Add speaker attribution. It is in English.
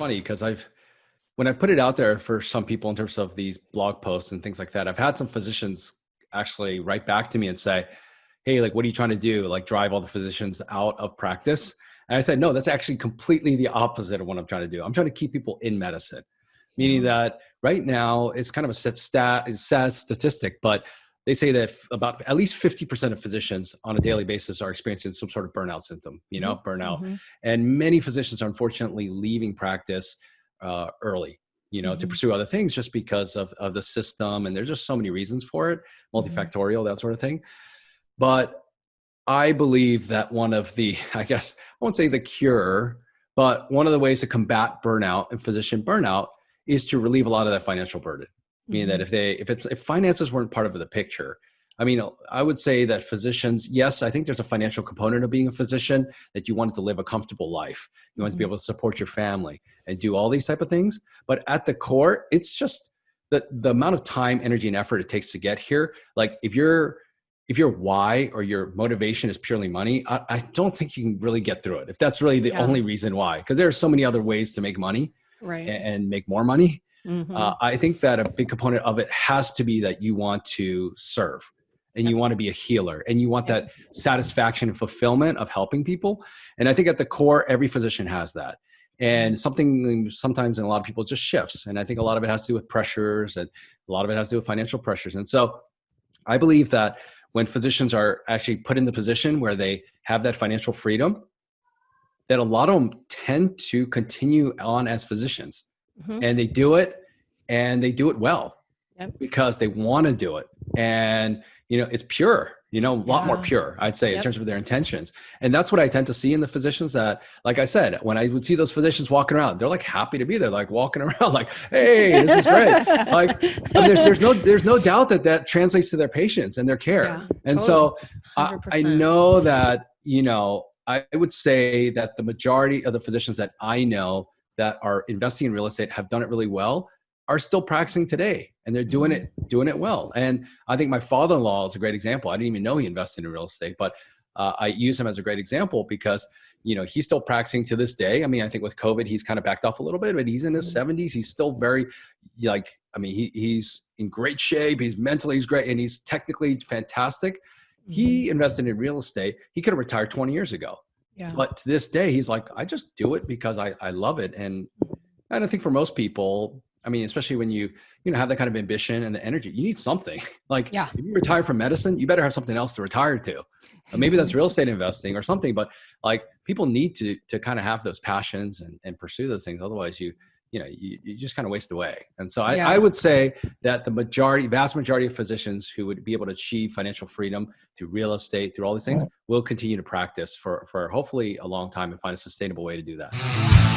Speaker 1: funny because when I put it out there for some people in terms of these blog posts and things like that, I've had some physicians actually write back to me and say, hey, like, what are you trying to do? Like drive all the physicians out of practice? And I said, no, that's actually completely the opposite of what I'm trying to do. I'm trying to keep people in medicine, meaning that right now it's kind of a sad statistic, but they say that about at least 50% of physicians on a daily basis are experiencing some sort of burnout symptom, burnout. And many physicians are unfortunately leaving practice early, to pursue other things just because of the system. And there's just so many reasons for it, multifactorial, that sort of thing. But I believe that one of the, I guess, I won't say the cure, but one of the ways to combat burnout and physician burnout is to relieve a lot of that financial burden. Meaning that if finances weren't part of the picture, I mean, I would say that physicians, yes, I think there's a financial component of being a physician, that you want to live a comfortable life. You want to be able to support your family and do all these type of things. But at the core, it's just the amount of time, energy, and effort it takes to get here. Like if your why or your motivation is purely money, I don't think you can really get through it. If that's really the only reason why, because there are so many other ways to make money and make more money. I think that a big component of it has to be that you want to serve and you want to be a healer and you want that satisfaction and fulfillment of helping people. And I think at the core, every physician has that. And sometimes in a lot of people just shifts. And I think a lot of it has to do with pressures and a lot of it has to do with financial pressures. And so I believe that when physicians are actually put in the position where they have that financial freedom, that a lot of them tend to continue on as physicians. And they do it well because they want to do it. And, it's pure, a lot more pure, I'd say, in terms of their intentions. And that's what I tend to see in the physicians that, like I said, when I would see those physicians walking around, they're like happy to be there, like walking around like, hey, this is great. Like, and there's no doubt that translates to their patients and their care. Yeah, and totally. So I know that, I would say that the majority of the physicians that I know that are investing in real estate have done it really well are still practicing today, and they're doing it well. And I think my father-in-law is a great example. I didn't even know he invested in real estate, but I use him as a great example because, he's still practicing to this day. I mean, I think with COVID, he's kind of backed off a little bit, but he's in his 70s. He's still very he's in great shape. He's great. And he's technically fantastic. He invested in real estate. He could have retired 20 years ago. Yeah. But to this day, he's like, I just do it because I love it. And I think for most people, I mean, especially when you have that kind of ambition and the energy, you need something. Like if you retire from medicine, you better have something else to retire to. Maybe that's real estate investing or something, but like people need to kind of have those passions and pursue those things. Otherwise you just kind of waste away. And so I would say that the vast majority of physicians who would be able to achieve financial freedom through real estate, through all these things, will continue to practice for hopefully a long time and find a sustainable way to do that.